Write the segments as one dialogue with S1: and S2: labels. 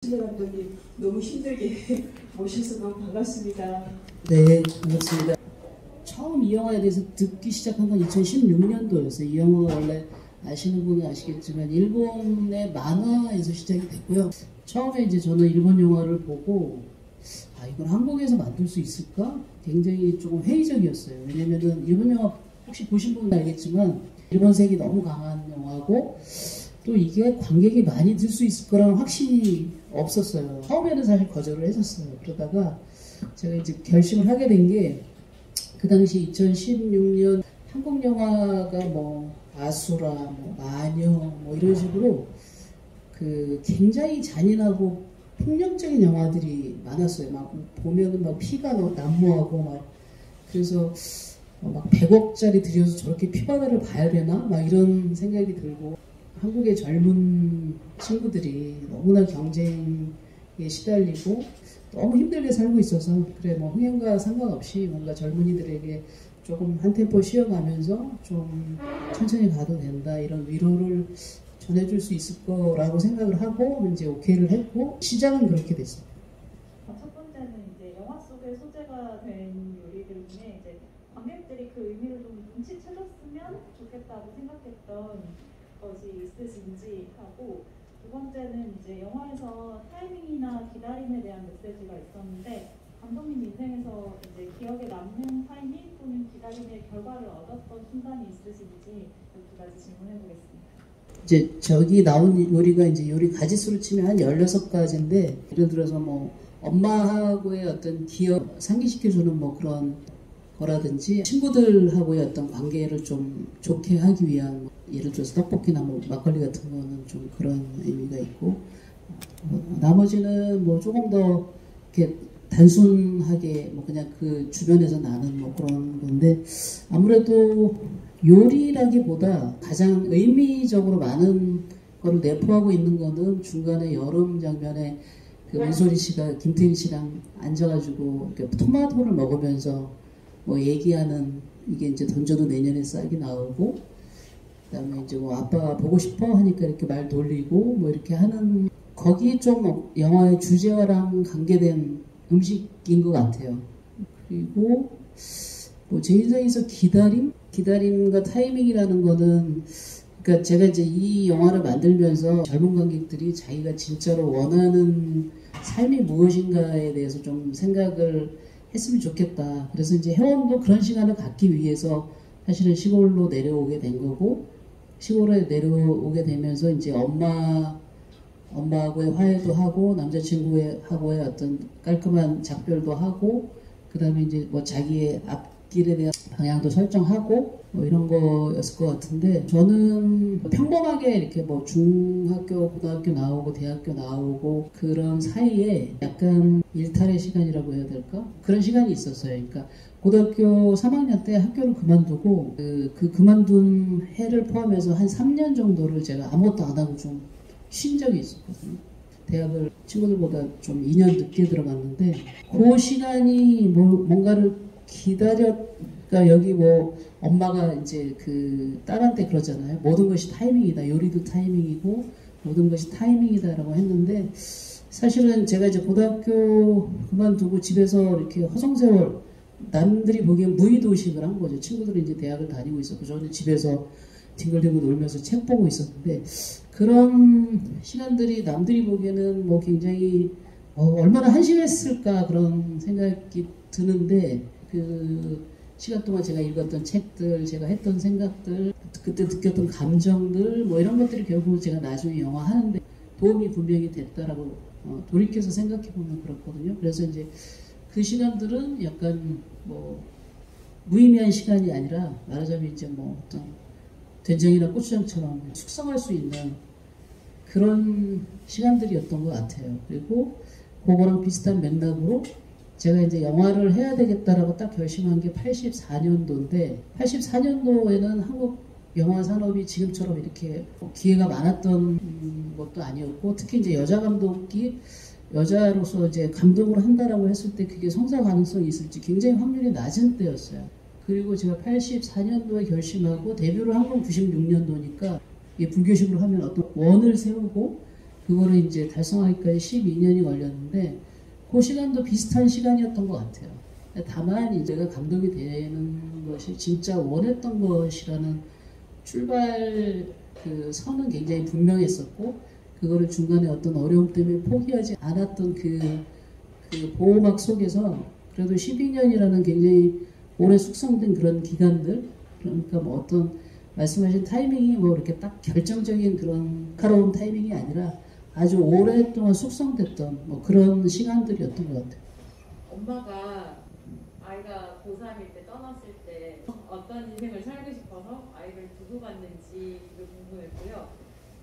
S1: 신혜 감독님 너무 힘들게 모셔서 너무 반갑습니다.
S2: 네, 반갑습니다. 처음 이 영화에 대해서 듣기 시작한 건 2016년도였어요. 이 영화가 원래 아시는 분은 아시겠지만 일본의 만화에서 시작이 됐고요. 처음에 이제 저는 일본 영화를 보고 이걸 한국에서 만들 수 있을까? 굉장히 조금 회의적이었어요. 왜냐면은 일본 영화 혹시 보신 분은 알겠지만 일본색이 너무 강한 영화고 또 이게 관객이 많이 들 수 있을 거라는 확신이 없었어요. 처음에는 사실 거절을 했었어요. 그러다가 제가 이제 결심을 하게 된 게 그 당시 2016년 한국 영화가 뭐 아수라, 뭐 마녀, 뭐 이런 식으로 그 굉장히 잔인하고 폭력적인 영화들이 많았어요. 막 보면은 막 피가 난무하고 막 그래서 막 100억짜리 들여서 저렇게 피바다를 봐야 되나? 막 이런 생각이 들고 한국의 젊은 친구들이 너무나 경쟁에 시달리고 너무 힘들게 살고 있어서 그래 뭐 흥행과 상관없이 뭔가 젊은이들에게 조금 한 템포 쉬어가면서 좀 천천히 가도 된다 이런 위로를 전해줄 수 있을 거라고 생각을 하고 이제 오케이를 했고 시작은 그렇게 됐습니다.
S3: 첫 번째는 이제 영화 속의 소재가 된 요리들 중에 이제 관객들이 그 의미를 좀 눈치채줬으면 좋겠다고 생각했던 것이 있으신지 하고, 두 번째는 이제 영화에서 타이밍이나 기다림에 대한 메시지가 있었는데 감독님 인생에서 이제 기억에 남는 타이밍 또는 기다림의 결과를 얻었던 순간이 있으신지 두 가지 질문해 보겠습니다.
S2: 이제 저기 나온 요리가 이제 요리 가지수로 치면 한 16가지인데 예를 들어서 뭐 엄마하고의 어떤 기억 상기시켜주는 뭐 그런 거라든지 친구들하고의 어떤 관계를 좀 좋게 하기 위한 뭐 예를 들어서 떡볶이나 뭐 막걸리 같은 거는 좀 그런 의미가 있고 나머지는 뭐 조금 더 이렇게 단순하게 뭐 그냥 그 주변에서 나는 뭐 그런 건데 아무래도 요리라기보다 가장 의미적으로 많은 거를 내포하고 있는 거는 중간에 여름 장면에 그 은솔이 씨가 김태희 씨랑 앉아가지고 이렇게 토마토를 먹으면서 뭐 얘기하는 이게 이제 던져도 내년에 싹이 나오고 그다음에 이제 뭐 아빠가 보고 싶어 하니까 이렇게 말 돌리고 뭐 이렇게 하는 거기 좀 영화의 주제와랑 관계된 음식인 것 같아요. 그리고 뭐 제 인생에서 기다림과 타이밍이라는 거는 그러니까 제가 이제 이 영화를 만들면서 젊은 관객들이 자기가 진짜로 원하는 삶이 무엇인가에 대해서 좀 생각을 했으면 좋겠다. 그래서 이제 회원도 그런 시간을 갖기 위해서 사실은 시골로 내려오게 된 거고 시골에 내려오게 되면서 이제 엄마하고의 화해도 하고 남자친구하고의 어떤 깔끔한 작별도 하고 그 다음에 이제 뭐 자기의 앞길에 대한 방향도 설정하고 뭐 이런 거였을 것 같은데 저는 평범하게 이렇게 뭐 중학교, 고등학교 나오고 대학교 나오고 그런 사이에 약간 일탈의 시간이라고 해야 될까? 그런 시간이 있었어요. 그러니까 고등학교 3학년 때 학교를 그만두고 그 그만둔 해를 포함해서 한 3년 정도를 제가 아무것도 안 하고 좀 쉰 적이 있었거든요. 대학을 친구들보다 좀 2년 늦게 들어갔는데 그 시간이 뭔가를 그러니까 여기 뭐 엄마가 이제 그 딸한테 그러잖아요. 모든 것이 타이밍이다. 요리도 타이밍이고 모든 것이 타이밍이다라고 했는데 사실은 제가 이제 고등학교 그만두고 집에서 이렇게 허송세월 남들이 보기엔 무의도식을 한 거죠. 친구들은 이제 대학을 다니고 있었고 저는 집에서 뒹굴뒹굴 놀면서 책 보고 있었는데 그런 시간들이 남들이 보기에는 뭐 굉장히 얼마나 한심했을까 그런 생각이 드는데 그 시간 동안 제가 읽었던 책들, 제가 했던 생각들, 그때 느꼈던 감정들 뭐 이런 것들이 결국 제가 나중에 영화 하는데 도움이 분명히 됐다라고 돌이켜서 생각해보면 그렇거든요. 그래서 이제 그 시간들은 약간 뭐 무의미한 시간이 아니라 말하자면 이제 뭐 어떤 된장이나 고추장처럼 숙성할 수 있는 그런 시간들이었던 것 같아요. 그리고 그거랑 비슷한 맥락으로 제가 이제 영화를 해야 되겠다라고 딱 결심한 게 84년도인데 84년도에는 한국 영화 산업이 지금처럼 이렇게 기회가 많았던 것도 아니었고 특히 이제 여자 감독이 여자로서 이제 감독을 한다라고 했을 때 그게 성사 가능성이 있을지 굉장히 확률이 낮은 때였어요. 그리고 제가 84년도에 결심하고 데뷔를 한 건 96년도니까 불교식으로 하면 어떤 원을 세우고 그거를 이제 달성하기까지 12년이 걸렸는데 그 시간도 비슷한 시간이었던 것 같아요. 다만 이제 내가 감독이 되는 것이 진짜 원했던 것이라는 출발 그 선은 굉장히 분명했었고 그거를 중간에 어떤 어려움 때문에 포기하지 않았던 그 보호막 속에서 그래도 12년이라는 굉장히 오래 숙성된 그런 기간들 그러니까 뭐 어떤 말씀하신 타이밍이 뭐 이렇게 딱 결정적인 그런 날카로운 타이밍이 아니라 아주 오랫동안 숙성됐던 뭐 그런 시간들이었던 것 같아요.
S4: 엄마가 아이가 고3일 때 떠났을 때 어떤 인생을 살고 싶어서 아이를 두고 갔는지 궁금했고요.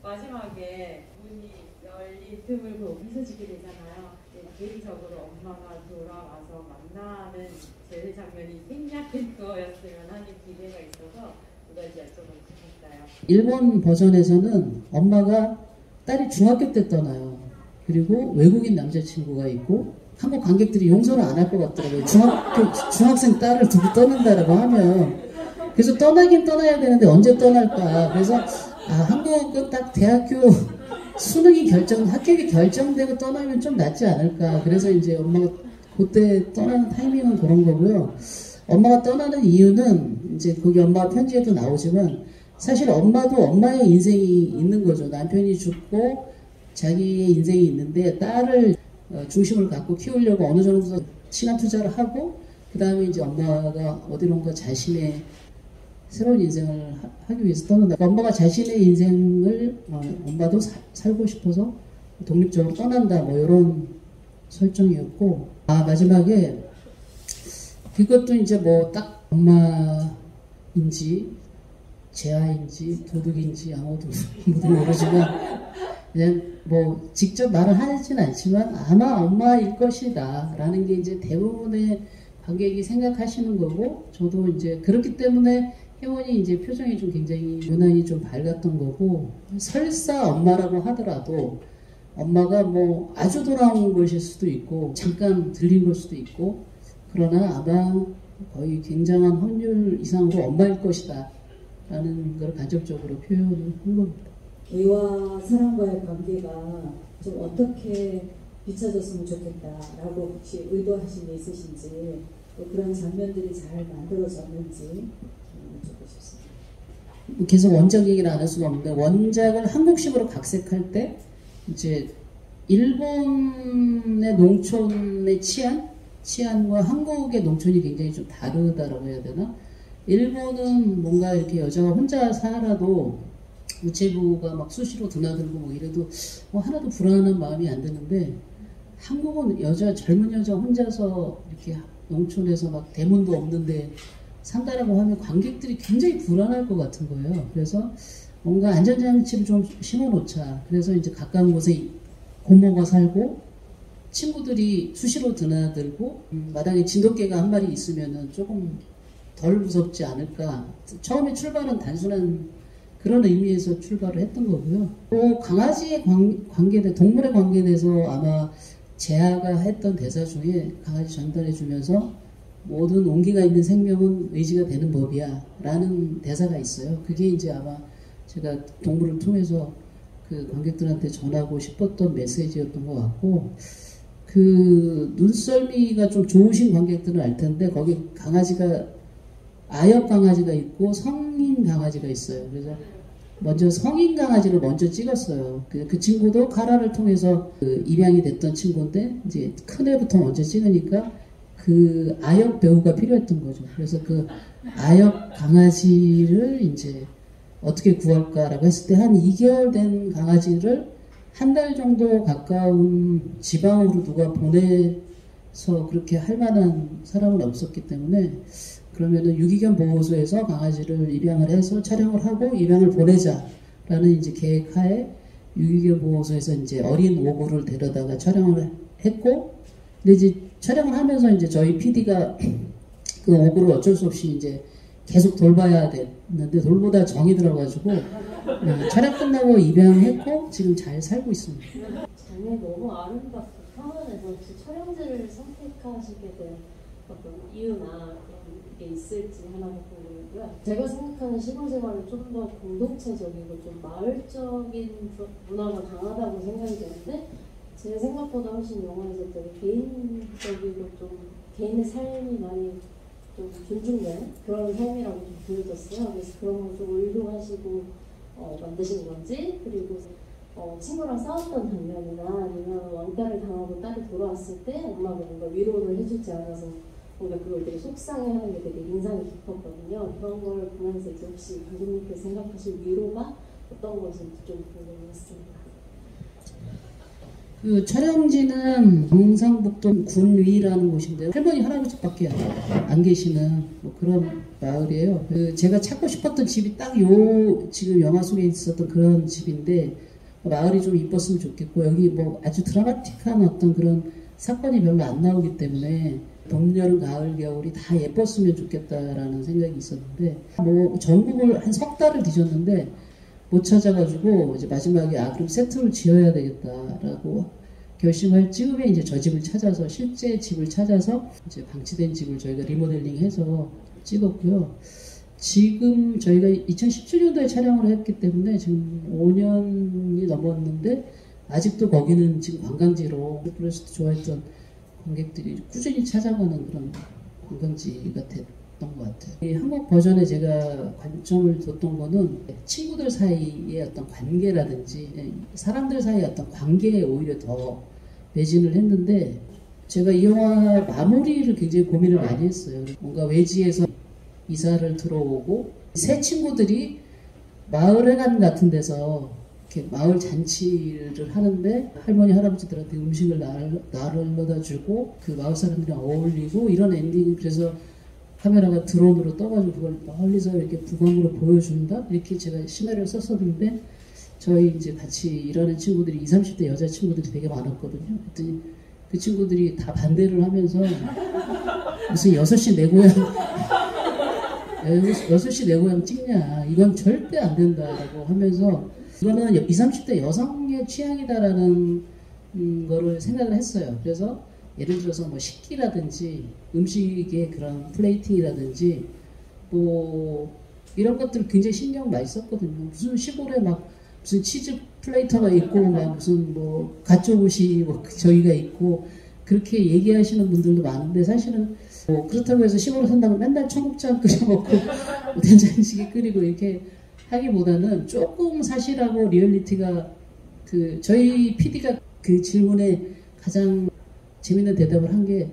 S4: 마지막에 문이 열린 틈을 보고 미소짓게 되잖아요. 개인적으로 엄마가 돌아와서 만나는 제 장면이 생략된 거였으면 하는 기대가 있어서 두 가지 여쭤보고 싶었어요. 일본
S2: 버전에서는 엄마가 딸이 중학교 때 떠나요. 그리고 외국인 남자친구가 있고 한국 관객들이 용서를 안 할 것 같더라고요. 중학생 딸을 두고 떠난다라고 하면. 그래서 떠나긴 떠나야 되는데 언제 떠날까. 그래서 한국은 딱 대학교 수능이 합격이 결정되고 떠나면 좀 낫지 않을까. 그래서 이제 엄마가 그때 떠나는 타이밍은 그런 거고요. 엄마가 떠나는 이유는 이제 거기 엄마 편지에도 나오지만 사실 엄마도 엄마의 인생이 있는 거죠. 남편이 죽고 자기의 인생이 있는데 딸을 중심을 갖고 키우려고 어느 정도 시간 투자를 하고 그 다음에 이제 엄마가 어디론가 자신의 새로운 인생을 하기 위해서 떠난다. 엄마가 자신의 인생을 엄마도 살고 싶어서 독립적으로 떠난다. 뭐 이런 설정이었고 마지막에 그것도 이제 뭐 딱 엄마인지 제아인지 도둑인지 아무도 모르지만 그냥 뭐 직접 말을 하진 않지만 아마 엄마일 것이다 라는 게 이제 대부분의 관객이 생각하시는 거고 저도 이제 그렇기 때문에 혜원이 이제 표정이 좀 굉장히 유난히 좀 밝았던 거고 설사 엄마라고 하더라도 엄마가 뭐 아주 돌아온 것일 수도 있고 잠깐 들린 걸 수도 있고 그러나 아마 거의 굉장한 확률 이상으로 엄마일 것이다 라는 걸 간접적으로 표현을 한 겁니다.
S1: 애와 사람과의 관계가 좀 어떻게 비춰졌으면 좋겠다라고 혹시 의도하신 게 있으신지 또 그런 장면들이 잘 만들어졌는지 여쭤보고 싶습니다.
S2: 계속 원작 얘기를 안 할 수가 없는데 원작을 한국식으로 각색할 때 이제 일본의 농촌의 치안과 한국의 농촌이 굉장히 좀 다르다라고 해야 되나? 일본은 뭔가 이렇게 여자가 혼자 살아도 우체부가 막 수시로 드나들고 뭐 이래도 뭐 하나도 불안한 마음이 안 드는데 한국은 젊은 여자 혼자서 이렇게 농촌에서 막 대문도 없는데 산다라고 하면 관객들이 굉장히 불안할 것 같은 거예요. 그래서 뭔가 안전장치를 좀 심어놓자. 그래서 이제 가까운 곳에 고모가 살고 친구들이 수시로 드나들고 마당에 진돗개가 한 마리 있으면은 조금 덜 무섭지 않을까. 처음에 출발은 단순한 그런 의미에서 출발을 했던 거고요. 또 강아지의 관계대, 동물의 관계에 대해서 아마 제아가 했던 대사 중에 강아지 전달해 주면서 모든 온기가 있는 생명은 의지가 되는 법이야 라는 대사가 있어요. 그게 이제 아마 제가 동물을 통해서 그 관객들한테 전하고 싶었던 메시지였던 것 같고 그 눈썰미가 좀 좋으신 관객들은 알 텐데 거기 강아지가 아역 강아지가 있고 성인 강아지가 있어요. 그래서 먼저 성인 강아지를 먼저 찍었어요. 그 친구도 카라를 통해서 그 입양이 됐던 친구인데 이제 큰 애부터 먼저 찍으니까 그 아역 배우가 필요했던 거죠. 그래서 그 아역 강아지를 이제 어떻게 구할까라고 했을 때 한 2개월 된 강아지를 한 달 정도 가까운 지방으로 누가 보내서 그렇게 할 만한 사람은 없었기 때문에 그러면은 유기견 보호소에서 강아지를 입양을 해서 촬영을 하고 입양을 보내자라는 이제 계획하에 유기견 보호소에서 이제 어린 오구를 데려다가 촬영을 했고, 근데 이제 촬영을 하면서 이제 저희 PD가 그 오구를 어쩔 수 없이 이제 계속 돌봐야 됐는데 돌보다 정이 들어가지고 촬영 끝나고 입양했고 지금 잘 살고 있습니다.
S5: 장면이 너무 아름답고 평온해서 혹시 촬영지를 선택하시게 된 어떤 이유나 그런 게 있을지 하나 궁금하고요. 제가 생각하는 시골 생활은 좀 더 공동체적이고 좀 마을적인 문화가 강하다고 생각이 되는데 제 생각보다 훨씬 영화에서 되게 개인적이고 좀 개인의 삶이 많이 좀 존중되는 그런 삶이라고 좀 보여졌어요. 그래서 그런 걸 좀 의도하시고 만드신 건지, 그리고 친구랑 싸웠던 장면이나 아니면 왕따를 당하고 딸이 돌아왔을 때 엄마가 뭔가 위로를 해주지 않아서 뭔가 그걸 되게 속상해하는 게 되게 인상이 깊었거든요. 그런 걸 보면서 이제 혹시 감독님께서 생각하실 위로가 어떤 것인지 좀 궁금했습니다.
S2: 그 촬영지는 경상북도 군위라는 곳인데요. 할머니 할아버지밖에 안 계시는 뭐 그런 마을이에요. 그 제가 찾고 싶었던 집이 딱 요 지금 영화 속에 있었던 그런 집인데 마을이 좀 이뻤으면 좋겠고 여기 뭐 아주 드라마틱한 어떤 그런 사건이 별로 안 나오기 때문에 봄, 여름, 가을, 겨울이 다 예뻤으면 좋겠다라는 생각이 있었는데 뭐 전국을 한 석 달을 뒤졌는데 못 찾아가지고 이제 마지막에 그럼 세트를 지어야 되겠다라고 결심할 즈음에 이제 저 집을 찾아서 실제 집을 찾아서 이제 방치된 집을 저희가 리모델링해서 찍었고요. 지금 저희가 2017년도에 촬영을 했기 때문에 지금 5년이 넘었는데 아직도 거기는 지금 관광지로 프로젝트 좋아했던 관객들이 꾸준히 찾아가는 그런 관광지가 됐던 것 같아요. 이 한국 버전에 제가 관점을 뒀던 거는 친구들 사이의 어떤 관계라든지 사람들 사이의 어떤 관계에 오히려 더 매진을 했는데 제가 이 영화 마무리를 굉장히 고민을 많이 했어요. 뭔가 외지에서 이사를 들어오고 새 친구들이 마을회관 같은 데서 이렇게 마을 잔치를 하는데 할머니 할아버지들한테 음식을 나르다 주고 그 마을 사람들이랑 어울리고 이런 엔딩. 그래서 카메라가 드론으로 떠가지고 그걸 멀리서 이렇게 부광으로 보여준다 이렇게 제가 시나리오를 썼었는데 저희 이제 같이 일하는 친구들이 20, 30대 여자 친구들이 되게 많았거든요. 그랬더니 그 친구들이 다 반대를 하면서 무슨 6시 내 고향 6시 내 고향 찍냐 이건 절대 안 된다라고 하면서 이거는 20, 30대 여성의 취향이다라는 거를 생각을 했어요. 그래서 예를 들어서 뭐 식기라든지 음식의 그런 플레이팅이라든지 뭐 이런 것들 굉장히 신경 많이 썼거든요. 무슨 시골에 막 무슨 치즈 플레이터가 있고 막 무슨 뭐 가쪼옷이 뭐 저희가 있고 그렇게 얘기하시는 분들도 많은데 사실은 뭐 그렇다고 해서 시골에 산다고 맨날 청국장 끓여 먹고 뭐 된장찌개 끓이고 이렇게 하기보다는 조금 사실하고 리얼리티가 그 저희 PD가 그 질문에 가장 재밌는 대답을 한 게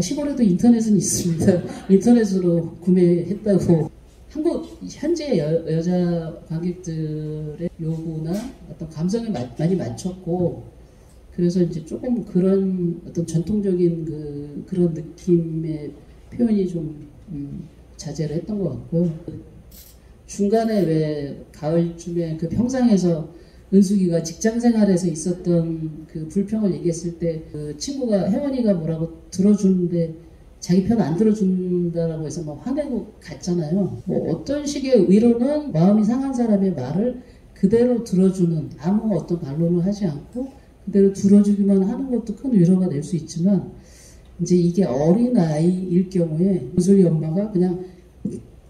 S2: 시골에도 인터넷은 있습니다. 인터넷으로 구매했다고. 한국 현재 여자 관객들의 요구나 어떤 감성에 많이 맞췄고 그래서 이제 조금 그런 어떤 전통적인 그런 느낌의 표현이 좀 자제를 했던 것 같고요. 중간에 왜 가을쯤에 그 평상에서 은숙이가 직장생활에서 있었던 그 불평을 얘기했을 때 그 친구가 혜원이가 뭐라고 들어주는데 자기 편 안 들어준다라고 해서 막 화내고 갔잖아요. 뭐 어떤 식의 위로는 마음이 상한 사람의 말을 그대로 들어주는 아무 어떤 반론을 하지 않고 그대로 들어주기만 하는 것도 큰 위로가 될 수 있지만 이제 이게 어린 아이일 경우에 은숙이 엄마가 그냥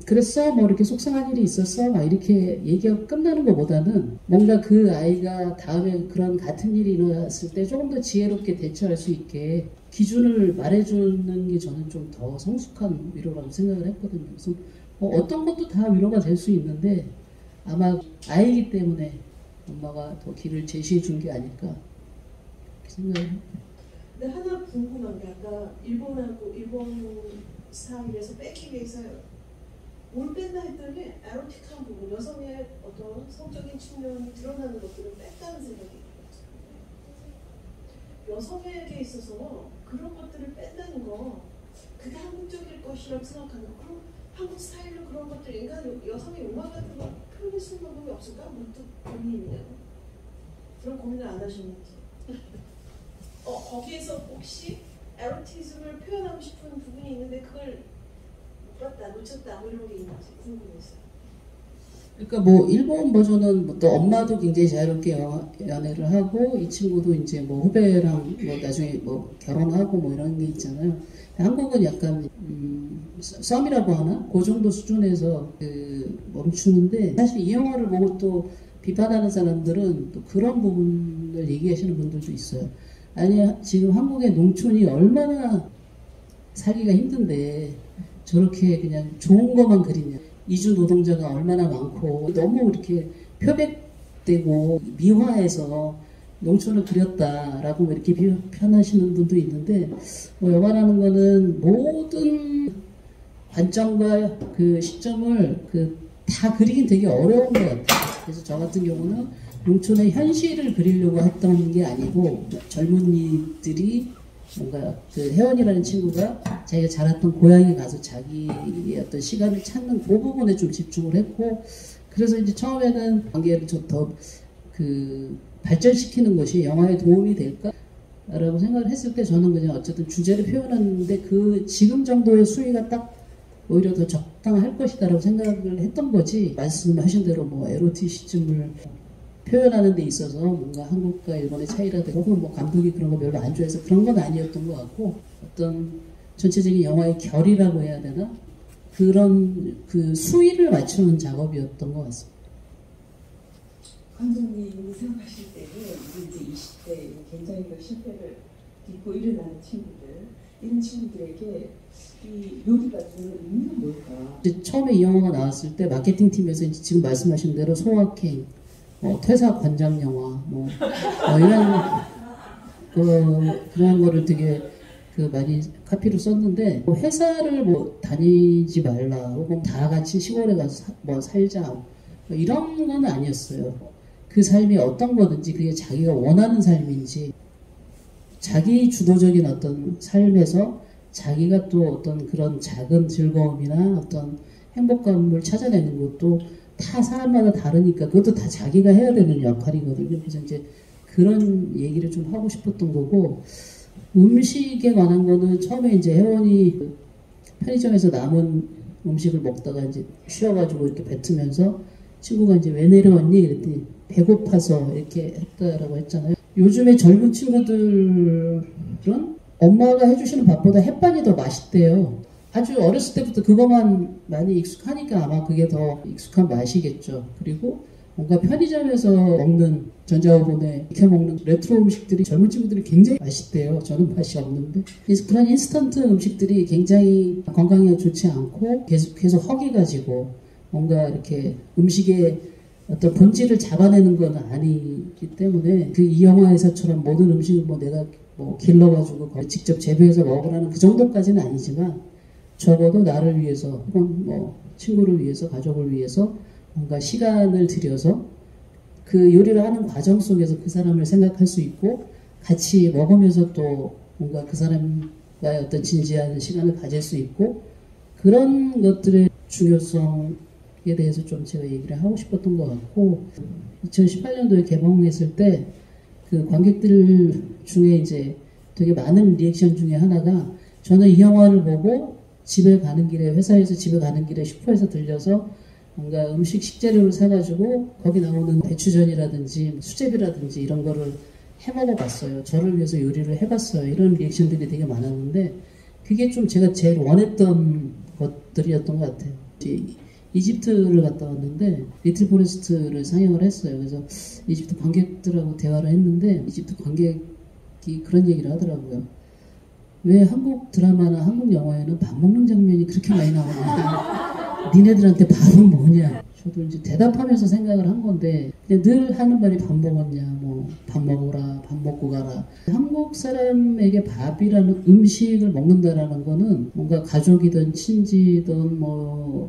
S2: 그랬어? 뭐 이렇게 속상한 일이 있었어? 막 이렇게 얘기하고 끝나는 것보다는 뭔가 그 아이가 다음에 그런 같은 일이 일어났을 때 조금 더 지혜롭게 대처할 수 있게 기준을 말해주는 게 저는 좀 더 성숙한 위로라고 생각을 했거든요. 그래서 어떤 것도 다 위로가 될 수 있는데 아마 아이기 때문에 엄마가 더 길을 제시해 준 게 아닐까 그렇게 생각을 해요.
S1: 근데 하나 궁금한 게 아까 일본 스타일에서 뺏기 위해서 뭘 뺀다 했더니 에로틱한 부분, 여성의 어떤 성적인 측면이 드러나는 것들을 뺐다는 생각이 들었어요. 여성에게 있어서 그런 것들을 뺀다는 거 그게 한국적일 것이라고 생각하는 거. 그럼 한국 스타일로 그런 것들 인간 여성의 욕망 같은 거 표현할 수 있는 방법이 없을까? 문득 고민이네요. 그런 고민을 안 하셨는지. 거기에서 혹시 에로티즘을 표현하고 싶은 부분이 있는데 그걸 못 봤다, 놓쳤다 뭐 이런 게 있는지 궁금했어요.
S2: 그러니까 뭐 일본 버전은 뭐또 엄마도 굉장히 자유롭게 연애를 하고 이 친구도 이제 뭐 후배랑 뭐 나중에 뭐 결혼하고 뭐 이런 게 있잖아요. 한국은 약간 썸이라고 하나? 그 정도 수준에서 멈추는데 사실 이 영화를 보고 또 비판하는 사람들은 또 그런 부분을 얘기하시는 분들도 있어요. 아니 지금 한국의 농촌이 얼마나 살기가 힘든데 저렇게 그냥 좋은 것만 그리냐. 이주 노동자가 얼마나 많고 너무 이렇게 표백되고 미화해서 농촌을 그렸다라고 이렇게 표현하시는 분도 있는데 뭐 영화라는 거는 모든 관점과 그 시점을 다 그리긴 되게 어려운 것 같아요. 그래서 저 같은 경우는 농촌의 현실을 그리려고 했던 게 아니고 젊은이들이 뭔가 그 혜원이라는 친구가 자기가 자랐던 고향에 가서 자기의 어떤 시간을 찾는 그 부분에 좀 집중을 했고 그래서 이제 처음에는 관계를 좀 더 발전시키는 것이 영화에 도움이 될까라고 생각을 했을 때 저는 그냥 어쨌든 주제를 표현하는데 그 지금 정도의 수위가 딱 오히려 더 적당할 것이다라고 생각을 했던 거지 말씀하신 대로 뭐 에로티시즘을 표현하는 데 있어서 뭔가 한국과 일본의 차이라든가 혹은 뭐 감독이 그런 거 별로 안 좋아해서 그런 건 아니었던 것 같고 어떤 전체적인 영화의 결이라고 해야 되나? 그런 그 수위를 맞추는 작업이었던 것 같습니다.
S6: 감독님이 생각하실 때는 이제 20대 굉장히 실패를 딛고 일어나는 친구들 이런 친구들에게 이 요리가 주는 의미는 뭘까?
S2: 처음에 이 영화가 나왔을 때 마케팅 팀에서 이제 지금 말씀하신 대로 소확행 퇴사 권장 영화, 그런 거를 되게 많이 카피로 썼는데 회사를 다니지 말라 혹은 다 같이 시골에 가서 살자 이런 건 아니었어요. 그 삶이 어떤 거든지 그게 자기가 원하는 삶인지 자기 주도적인 어떤 삶에서 자기가 또 어떤 그런 작은 즐거움이나 어떤 행복감을 찾아내는 것도 다 사람마다 다르니까 그것도 다 자기가 해야 되는 역할이거든요. 그래서 이제 그런 얘기를 좀 하고 싶었던 거고 음식에 관한 거는 처음에 이제 혜원이 편의점에서 남은 음식을 먹다가 이제 쉬어가지고 이렇게 뱉으면서 친구가 이제 왜 내려왔니? 그랬더니 배고파서 이렇게 했다라고 했잖아요. 요즘에 젊은 친구들은 엄마가 해주시는 밥보다 햇반이 더 맛있대요. 아주 어렸을 때부터 그것만 많이 익숙하니까 아마 그게 더 익숙한 맛이겠죠. 그리고 뭔가 편의점에서 먹는 전자오븐에 익혀 먹는 레트로 음식들이 젊은 친구들이 굉장히 맛있대요. 저는 맛이 없는데. 그래서 그런 인스턴트 음식들이 굉장히 건강에 좋지 않고 계속 허기 가지고 뭔가 이렇게 음식의 어떤 본질을 잡아내는 건 아니기 때문에 이 영화에서처럼 모든 음식을 내가 길러가지고 직접 재배해서 먹으라는 그 정도까지는 아니지만 적어도 나를 위해서 혹은 친구를 위해서 가족을 위해서 뭔가 시간을 들여서 그 요리를 하는 과정 속에서 그 사람을 생각할 수 있고 같이 먹으면서 또 뭔가 그 사람과의 어떤 진지한 시간을 가질 수 있고 그런 것들의 중요성에 대해서 좀 제가 얘기를 하고 싶었던 것 같고 2018년도에 개봉했을 때 그 관객들 중에 이제 되게 많은 리액션 중에 하나가 저는 이 영화를 보고 집에 가는 길에 회사에서 집에 가는 길에 슈퍼에서 들려서 뭔가 음식 식재료를 사가지고 거기 나오는 배추전이라든지 수제비라든지 이런 거를 해먹어 봤어요. 저를 위해서 요리를 해봤어요. 이런 리액션들이 되게 많았는데 그게 좀 제가 제일 원했던 것들이었던 것 같아요. 이집트를 갔다 왔는데 리틀 포레스트를 상영을 했어요. 그래서 이집트 관객들하고 대화를 했는데 이집트 관객이 그런 얘기를 하더라고요. 왜 한국 드라마나 한국 영화에는 밥 먹는 장면이 그렇게 많이 나오냐. 니네들한테 밥은 뭐냐. 저도 이제 대답하면서 생각을 한 건데 그냥 늘 하는 말이 밥 먹었냐. 밥 먹어라. 밥 먹고 가라. 한국 사람에게 밥이라는 음식을 먹는다라는 거는 뭔가 가족이든 친지든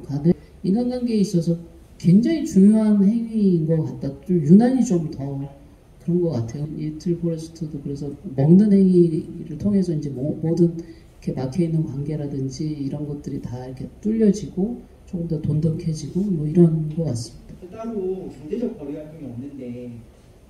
S2: 간에 인간관계에 있어서 굉장히 중요한 행위인 것 같다. 좀 유난히 좀 더 그런 것 같아요. 리틀 포레스트도 그래서 먹는 행위를 통해서 이제 모든 이렇게 막혀있는 관계라든지 이런 것들이 다 이렇게 뚫려지고 조금 더 돈독해지고 이런 것 같습니다.
S7: 따로 경제적 거리 활동이 없는데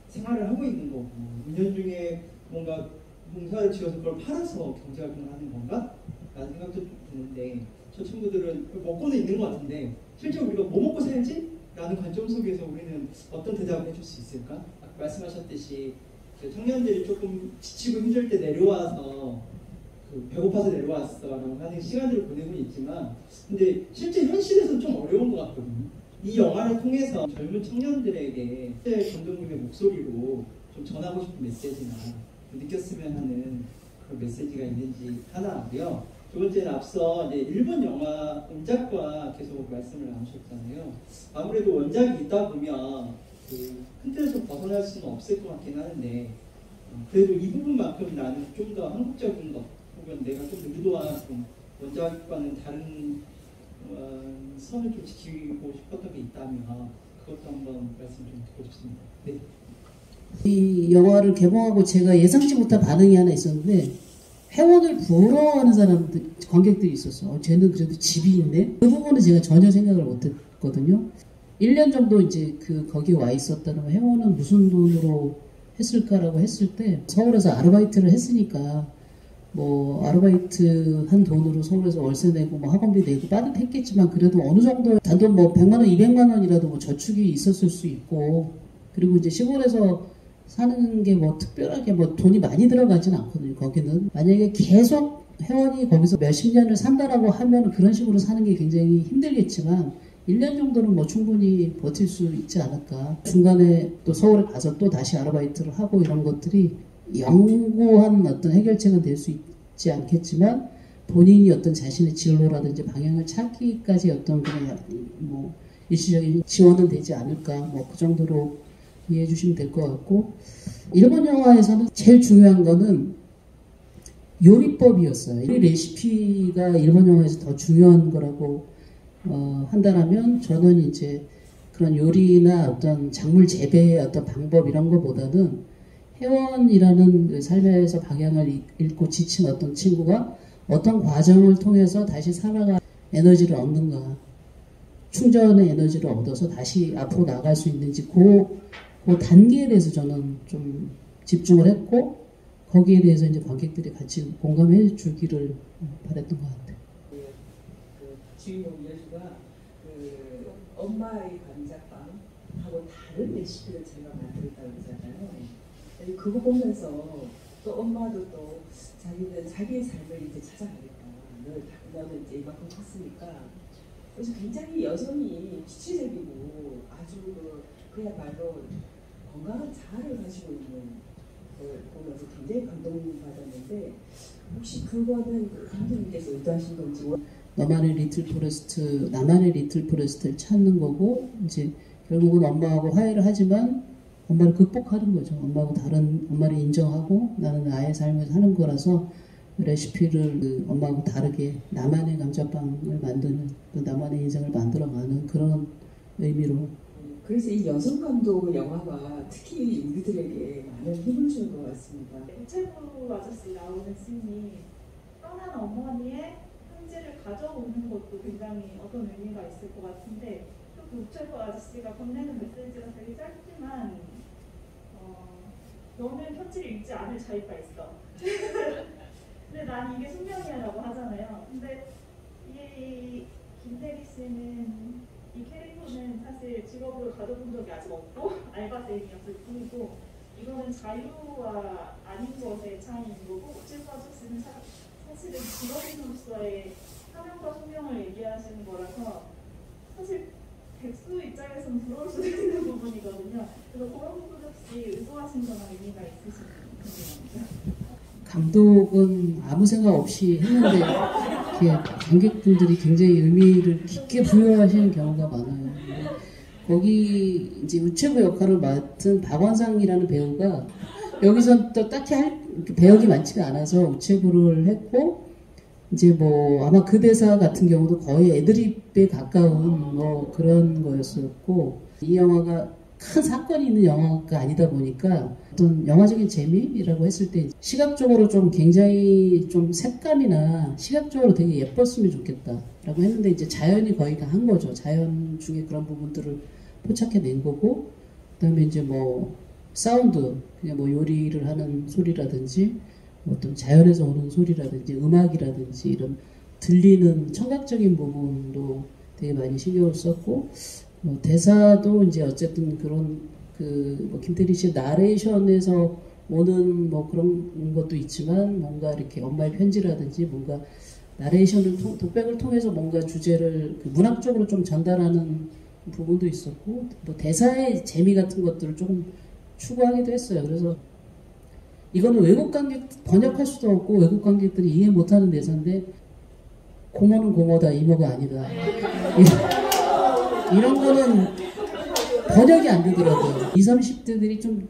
S7: 생활을 하고 있는 거고 은연중에 뭔가 농사를 지어서 그걸 팔아서 경제 활동을 하는 건가? 라는 생각도 좀 드는데 저 친구들은 먹고는 있는 것 같은데 실제 우리가 뭐 먹고 살지? 라는 관점 속에서 우리는 어떤 대답을 해줄 수 있을까? 아까 말씀하셨듯이 청년들이 조금 지치고 힘들 때 내려와서 배고파서 내려왔어 라고 하는 시간들을 보내고 있지만 근데 실제 현실에서는 좀 어려운 것 같거든요. 이 영화를 통해서 젊은 청년들에게 감독님의 목소리로 좀 전하고 싶은 메시지나 느꼈으면 하는 그런 메시지가 있는지 하나고요. 두 번째는 앞서 이제 일본 영화 원작과 계속 말씀을 나누셨잖아요. 아무래도 원작이 있다 보면 큰 틀에서 벗어날 수는 없을 것 같긴 하는데 그래도 이 부분만큼 나는 좀 더 한국적인 것 혹은 내가 좀 의도한 원작과는 다른 선을 좀 지키고 싶었던 게 있다면 그것도 한번 말씀 좀 듣고 싶습니다. 네.
S2: 이 영화를 개봉하고 제가 예상치 못한 반응이 하나 있었는데 회원을 부러워하는 사람들, 관객들이 있었어. 쟤는 그래도 집이 있네? 그 부분은 제가 전혀 생각을 못 했거든요. 1년 정도 이제 거기 와 있었다는 회원은 무슨 돈으로 했을까라고 했을 때 서울에서 아르바이트를 했으니까 뭐 아르바이트 한 돈으로 서울에서 월세 내고 뭐 학원비 내고 빠듯했겠지만 그래도 어느 정도 단돈 뭐 100만 원, 200만 원이라도 뭐 저축이 있었을 수 있고 그리고 이제 시골에서 사는 게 뭐 특별하게 뭐 돈이 많이 들어가지는 않거든요. 거기는 만약에 계속 회원이 거기서 몇십 년을 산다라고 하면 그런 식으로 사는 게 굉장히 힘들겠지만 1년 정도는 뭐 충분히 버틸 수 있지 않을까. 중간에 또 서울에 가서 또 다시 아르바이트를 하고 이런 것들이 영구한 어떤 해결책은 될 수 있지 않겠지만 본인이 어떤 자신의 진로라든지 방향을 찾기까지 어떤 그런 뭐 일시적인 지원은 되지 않을까. 뭐 그 정도로 이해해 주시면 될 것 같고 일본 영화에서는 제일 중요한 거는 요리법이었어요. 이 레시피가 일본 영화에서 더 중요한 거라고 한다라면 저는 이제 그런 요리나 어떤 작물 재배의 어떤 방법 이런 거보다는 회원이라는 그 삶에서 방향을 잃고 지친 어떤 친구가 어떤 과정을 통해서 다시 살아가 에너지를 얻는가 충전의 에너지를 얻어서 다시 앞으로 나갈 수 있는지 그 단계에 대해서 저는 좀 집중을 했고 거기에 대해서 이제 관객들이 같이 공감해 주기를 바랬던 것 같아요.
S6: 주인공 여주가 엄마의 감자빵하고 다른 레시피를 제가 만들었다고 그러잖아요. 그거 보면서 또 엄마도 또 자기는 자기의 삶을 이제 찾아가겠다. 너는 이제 이만큼 컸으니까. 그래서 굉장히 여전히 주체적이고 아주 그야말로 건강한 자아를 가지고 있는 걸 보면서 굉장히 감동받았는데 혹시 그거는 감독님께서 의도하신 건지
S2: 나만의 리틀 포레스트를 찾는 거고 이제 결국은 엄마하고 화해를 하지만 엄마를 극복하는 거죠. 엄마를 인정하고 나는 나의 삶을 사는 거라서 레시피를 엄마하고 다르게 나만의 감자빵을 만드는 또 나만의 인생을 만들어가는 그런 의미로.
S6: 그래서 이 여성 감독 영화가 특히 우리들에게 많은 힘을 준 것 같습니다.
S3: 우체부 아저씨 나오는 씬이 떠난 어머니의 편지를 가져오는 것도 굉장히 어떤 의미가 있을 것 같은데 그 우체부 아저씨가 건네는 메시지가 되게 짧지만 너는 편지를 읽지 않을 자유가 있어. 근데 난 이게 숙명이라고 하잖아요. 근데 이 김대리 씨는 이 캐릭터는 사실 직업으로 가져본 적이 아직 없고 알바생이었을 뿐이고 이거는 자유와 아닌 것의 차이인 거고 우체부 아저씨는 사실은 직업인으로서의 사명과 소명을 얘기하시는 거라서 사실 백수 입장에서는 부러울 수도 있는 부분이거든요. 그래서 그런 부분 혹시 의도하신 거나 의미가 있으신지 궁금합니다.
S2: 감독은 아무 생각 없이 했는데 관객분들이 굉장히 의미를 깊게 부여하시는 경우가 많아요. 거기 이제 우체부 역할을 맡은 박원상이라는 배우가 여기서 또 딱히 할 배역이 많지가 않아서 우체부를 했고 이제 뭐 아마 그 대사 같은 경우도 거의 애드립에 가까운 뭐 그런 거였었고 이 영화가 큰 사건이 있는 영화가 아니다 보니까 어떤 영화적인 재미라고 했을 때 시각적으로 좀 굉장히 좀 색감이나 시각적으로 되게 예뻤으면 좋겠다라고 했는데 이제 자연이 거의 다 한 거죠. 자연 중에 그런 부분들을 포착해낸 거고 그다음에 이제 뭐 사운드 그냥 뭐 요리를 하는 소리라든지 어떤 자연에서 오는 소리라든지 음악이라든지 이런 들리는 청각적인 부분도 되게 많이 신경을 썼고 뭐 대사도 이제 어쨌든 그런 뭐 김태리 씨 나레이션에서 오는 뭐 그런 것도 있지만 뭔가 이렇게 엄마의 편지라든지 뭔가 나레이션을 독백을 통해서 뭔가 주제를 문학적으로 좀 전달하는 부분도 있었고 뭐 대사의 재미 같은 것들을 조금 추구하기도 했어요. 그래서 이거는 외국 관객 번역할 수도 없고 외국 관객들이 이해 못하는 대사인데 고모는 고모다 이모가 아니다. 이런 거는 번역이 안 되더라고요. 20, 30대들이 좀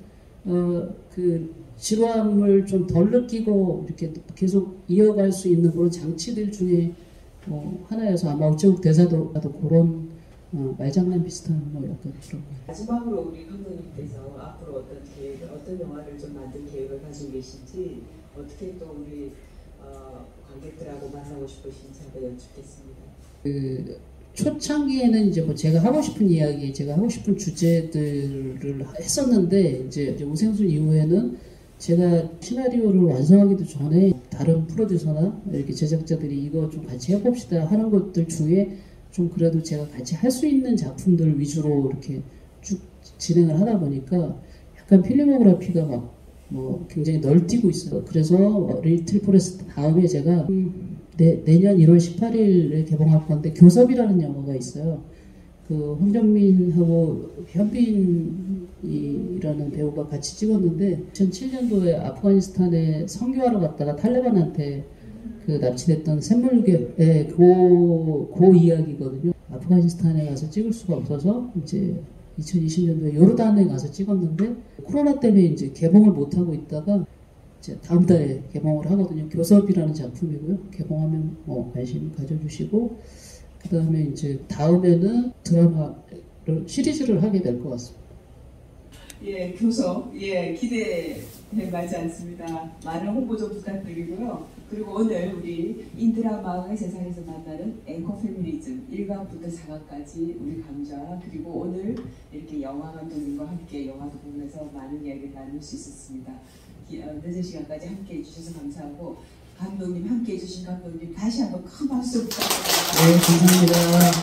S2: 지루함을 좀 덜 느끼고 이렇게 계속 이어갈 수 있는 그런 장치들 중에 하나여서 아마 우체국 대사도 그런 말장난 비슷한 뭐 약간 그런 거.
S6: 마지막으로 우리 감독님께서 앞으로 어떤 영화를 좀 만들 계획을 가지고 계신지 어떻게 또 우리 관객들하고 만나고 싶으신지 한번 여쭙겠습니다.
S2: 초창기에는 이제 뭐 제가 하고 싶은 이야기, 제가 하고 싶은 주제들을 했었는데 이제 우생순 이후에는 제가 시나리오를 완성하기도 전에 다른 프로듀서나 이렇게 제작자들이 이거 좀 같이 해봅시다 하는 것들 중에 좀 그래도 제가 같이 할 수 있는 작품들 위주로 이렇게 쭉 진행을 하다 보니까 약간 필모그래피가 막 뭐 굉장히 널뛰고 있어요. 그래서 리틀 포레스트 다음에 제가 내년 1월 18일에 개봉할 건데 교섭이라는 영화가 있어요. 홍정민하고 현빈이라는 배우가 같이 찍었는데 2007년도에 아프가니스탄에 선교하러 갔다가 탈레반한테 납치됐던 샘물교의 그 이야기거든요. 아프가니스탄에 가서 찍을 수가 없어서 이제 2020년도에 요르단에 가서 찍었는데 코로나 때문에 이제 개봉을 못 하고 있다가 이제 다음 달에 개봉을 하거든요. 교섭이라는 작품이고요. 개봉하면 관심 가져주시고 그 다음에 이제 다음에는 드라마를 시리즈를 하게 될 것 같습니다.
S6: 예, 교섭, 기대에 말지 않습니다. 많은 홍보 좀 부탁드리고요. 그리고 오늘 우리 인드라마의 세상에서 만나는 앵커 페미니즘 1강부터 4강까지 우리 강좌 그리고 오늘 이렇게 영화 감독님과 함께 영화도 보면서 많은 이야기를 나눌 수 있었습니다. 늦은 시간까지 함께 해주셔서 감사하고 감독님 함께 해주신 감독님 다시 한번 큰 박수 부탁드립니다.
S2: 네, 감사합니다.